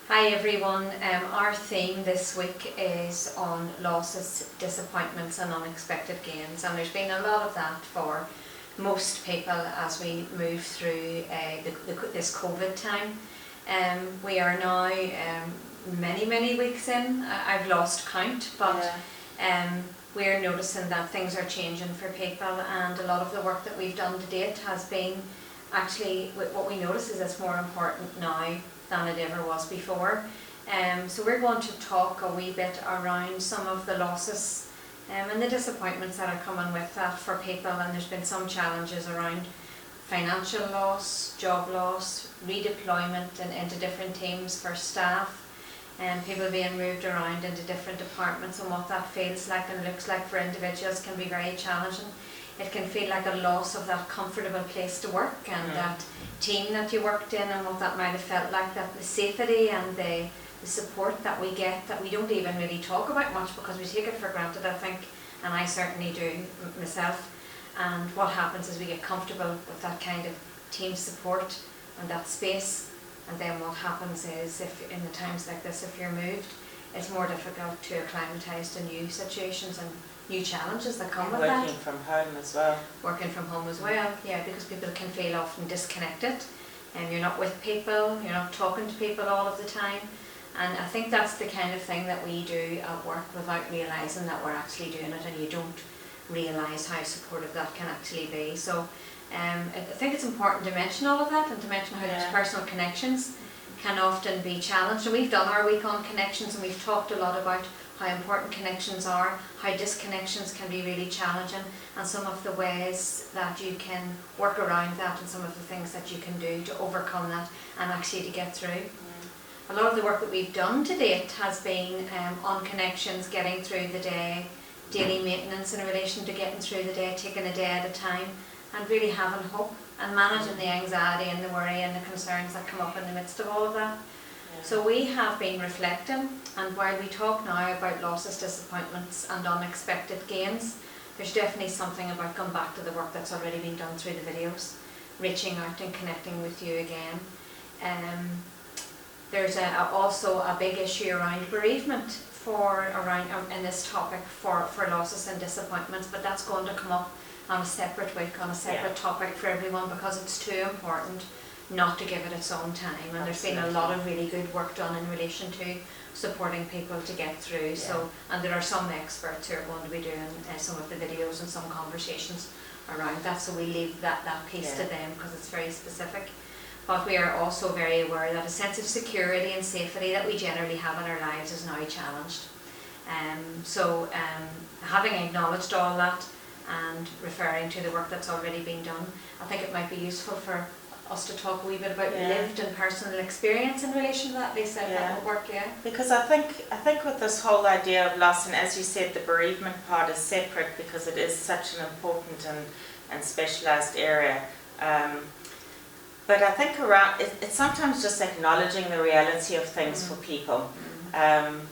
Hi everyone, our theme this week is on losses, disappointments and unexpected gains, and there's been a lot of that for most people as we move through this COVID time. We are now many weeks in. I've lost count, but we're noticing that things are changing for people, and a lot of the work that we've done to date has been actually, what we notice is it's more important now than it ever was before. So we're going to talk a wee bit around some of the losses and the disappointments that are coming with that for people, and there's been some challenges around financial loss, job loss, redeployment into different teams for staff, and people being moved around into different departments, and what that feels like and looks like for individuals can be very challenging. It can feel like a loss of that comfortable place to work and that team that you worked in, and what that might have felt like, that the safety and the support that we get, that we don't even really talk about much because we take it for granted, I think, and I certainly do myself. And what happens is we get comfortable with that kind of team support and that space, and then what happens is, if in the times like this, if you're moved, it's more difficult to acclimatise to new situations and new challenges that come with that. Working from home as well. Working from home as well, yeah, because people can feel often disconnected, and you're not with people, you're not talking to people all of the time, and I think that's the kind of thing that we do at work without realising that we're actually doing it, and you don't realise how supportive that can actually be. So I think it's important to mention all of that, and to mention how those personal connections can often be challenged. And we've done our week on connections, and we've talked a lot about how important connections are, how disconnections can be really challenging, and some of the ways that you can work around that, and some of the things that you can do to overcome that and actually to get through. A lot of the work that we've done to date has been on connections, getting through the day, daily maintenance in relation to getting through the day, taking a day at a time, and really having hope and managing the anxiety and the worry and the concerns that come up in the midst of all of that. So we have been reflecting, and while we talk now about losses, disappointments and unexpected gains, there's definitely something about going back to the work that's already been done through the videos, reaching out and connecting with you again. There's also a big issue around bereavement in this topic for losses and disappointments, but that's going to come up on a separate week, on a separate topic for everyone, because it's too important not to give it its own time. And there's been a lot of really good work done in relation to supporting people to get through. So, and there are some experts who are going to be doing some of the videos and some conversations around that, so we leave that piece to them because it's very specific. But we are also very aware that a sense of security and safety that we generally have in our lives is now challenged. Having acknowledged all that and referring to the work that's already been done, I think it might be useful for us to talk a wee bit about lived and personal experience in relation to that, Lisa, if that would work, Because I think with this whole idea of loss, and as you said, the bereavement part is separate because it is such an important and specialised area. But I think around it's sometimes just acknowledging the reality of things for people,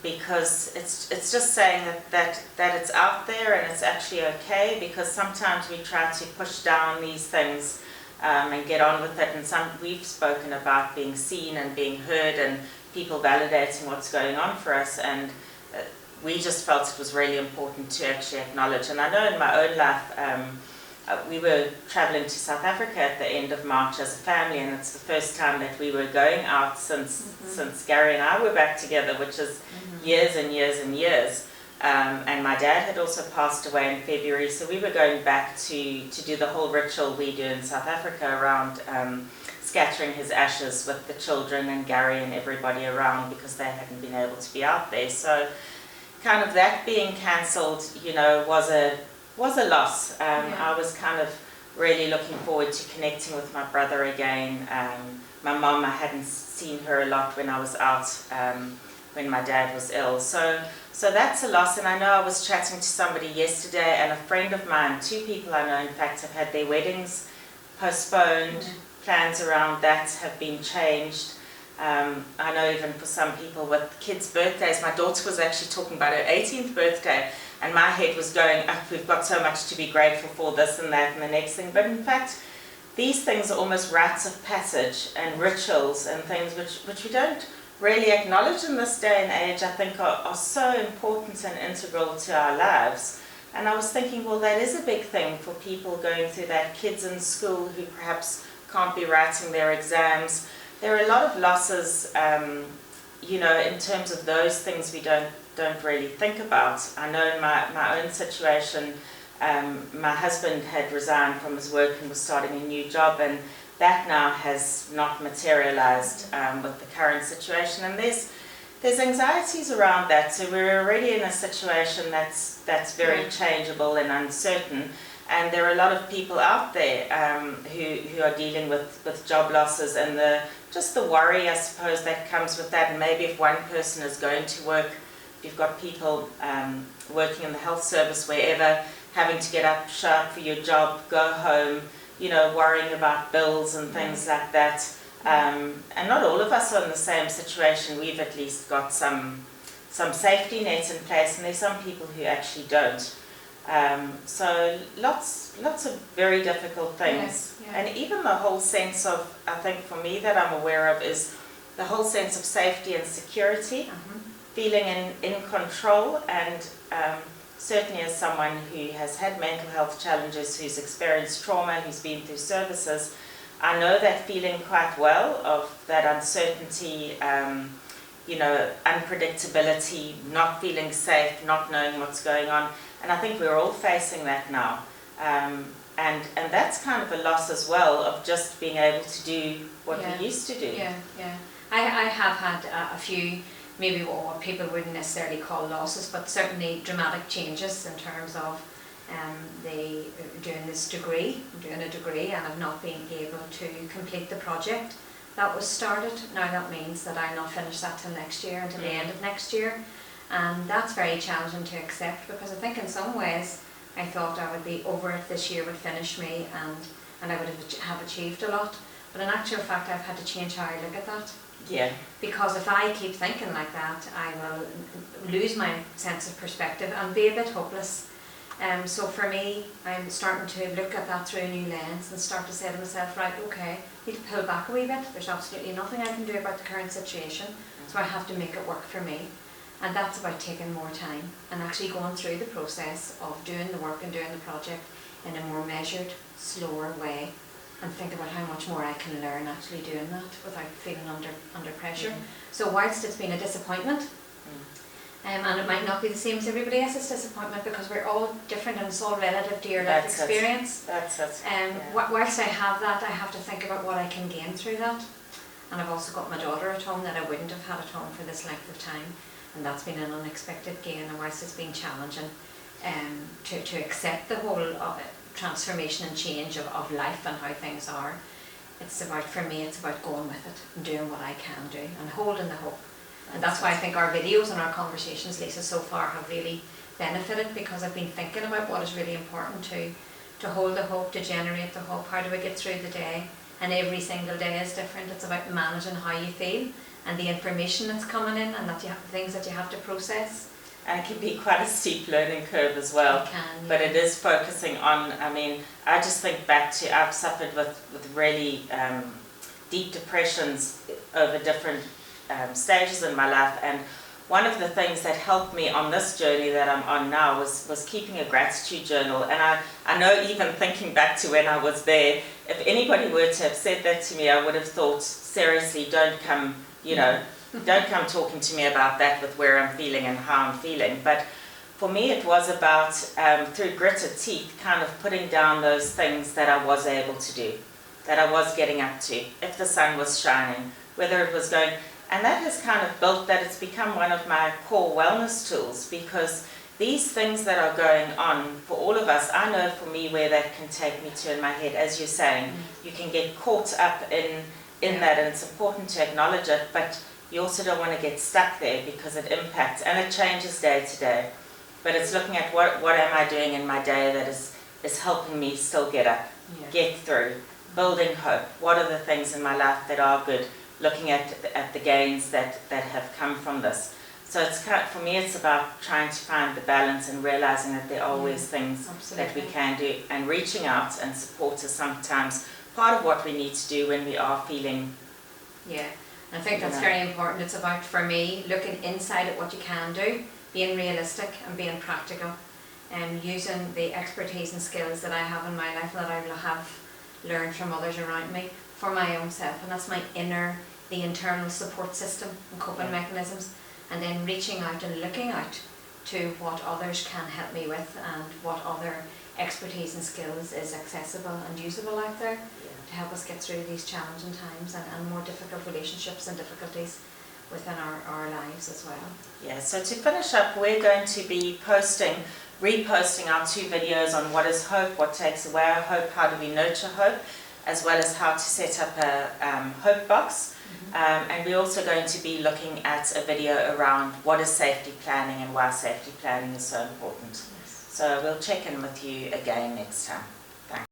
because it's just saying that it's out there and it's actually okay, because sometimes we try to push down these things and get on with it, and we've spoken about being seen and being heard and people validating what's going on for us, and we just felt it was really important to actually acknowledge. And I know in my own life, we were travelling to South Africa at the end of March as a family, and it's the first time that we were going out since Gary and I were back together, which is years and years and years. And my dad had also passed away in February, so we were going back to do the whole ritual we do in South Africa around scattering his ashes with the children and Gary and everybody around, because they hadn't been able to be out there. So kind of that being cancelled, was a loss. I was kind of really looking forward to connecting with my brother again. My mum, I hadn't seen her a lot when I was out when my dad was ill. So that's a loss. And I know I was chatting to somebody yesterday, and a friend of mine, 2 people I know in fact, have had their weddings postponed. Plans around that have been changed. I know even for some people with kids' birthdays, my daughter was actually talking about her 18th birthday, and my head was going up, we've got so much to be grateful for, this and that and the next thing. But in fact, these things are almost rites of passage and rituals and things which we don't really acknowledge in this day and age, I think are so important and integral to our lives. And I was thinking, well, that is a big thing for people going through that, kids in school who perhaps can't be writing their exams. There are a lot of losses, you know, in terms of those things we don't really think about. I know in my own situation, my husband had resigned from his work and was starting a new job, and that now has not materialized with the current situation. And there's anxieties around that. So we're already in a situation that's very changeable and uncertain. And there are a lot of people out there who are dealing with job losses and just the worry, I suppose, that comes with that. And maybe if one person is going to work, if you've got people working in the health service, wherever, having to get up, show up for your job, go home, you know, worrying about bills and things like that. And not all of us are in the same situation. We've at least got some safety nets in place, and there's some people who actually don't. So lots of very difficult things. And even the whole sense of, I think for me that I'm aware of, is the whole sense of safety and security, feeling in control. And certainly as someone who has had mental health challenges, who's experienced trauma, who's been through services, I know that feeling quite well, of that uncertainty, you know, unpredictability, not feeling safe, not knowing what's going on. And I think we're all facing that now. And that's kind of a loss as well, of just being able to do what we used to do. I have had a few, maybe what people wouldn't necessarily call losses, but certainly dramatic changes in terms of doing a degree, and I've not been able to complete the project that was started. Now that means that I'll not finish that till next year, until the end of next year. And that's very challenging to accept, because I think in some ways I thought I would be over it, this year would finish me, and I would have achieved a lot. But in actual fact, I've had to change how I look at that. Yeah. Because if I keep thinking like that, I will lose my sense of perspective and be a bit hopeless. So for me, I'm starting to look at that through a new lens and start to say to myself, right, okay, I need to pull back a wee bit. There's absolutely nothing I can do about the current situation, so I have to make it work for me. And that's about taking more time and actually going through the process of doing the work and doing the project in a more measured, slower way, and think about how much more I can learn actually doing that without feeling under pressure. So whilst it's been a disappointment, and it might not be the same as everybody else's disappointment, because we're all different and it's all relative to your life experience. That's it. Whilst I have that, I have to think about what I can gain through that. And I've also got my daughter at home that I wouldn't have had at home for this length of time. And that's been an unexpected gain, and whilst it's been challenging to accept the whole transformation and change of life and how things are, for me it's about going with it and doing what I can do and holding the hope. And that's why I think our videos and our conversations, Lisa, so far have really benefited, because I've been thinking about what is really important to hold the hope, to generate the hope. How do we get through the day? And every single day is different. It's about managing how you feel and the information that's coming in, and that you have things that you have to process. And it can be quite a steep learning curve as well. It can, but it is focusing on, I mean, I just think back to, I've suffered with really deep depressions over different stages in my life, and one of the things that helped me on this journey that I'm on now was keeping a gratitude journal. And I know, even thinking back to when I was there, if anybody were to have said that to me, I would have thought, seriously, don't come, you know, don't come talking to me about that, with where I'm feeling and how I'm feeling. But for me it was about, through gritted teeth, kind of putting down those things that I was able to do, that I was getting up to, if the sun was shining, whether it was going. And that has kind of built that, it's become one of my core wellness tools, because these things that are going on for all of us, I know for me where that can take me to in my head. As you're saying, you can get caught up in that, and it's important to acknowledge it, but you also don't want to get stuck there, because it impacts and it changes day to day. But it's looking at what am I doing in my day that is helping me still get up, get through, building hope. What are the things in my life that are good? Looking at the gains that have come from this. So it's kind of, for me, it's about trying to find the balance and realizing that there are always things that we can do, and reaching out and support is sometimes part of what we need to do when we are feeling. Yeah, And I think that's very important. It's about, for me, looking inside at what you can do, being realistic and being practical, and using the expertise and skills that I have in my life, that I will have learned from others around me, for my own self. And that's my the internal support system and coping mechanisms, and then reaching out and looking out to what others can help me with, and what other expertise and skills is accessible and usable out there to help us get through these challenging times and more difficult relationships and difficulties within our lives as well. Yeah, so to finish up, we're going to be reposting our 2 videos on what is hope, what takes away our hope, how do we nurture hope, as well as how to set up a hope box. And we're also going to be looking at a video around what is safety planning and why safety planning is so important. Yes. So we'll check in with you again next time.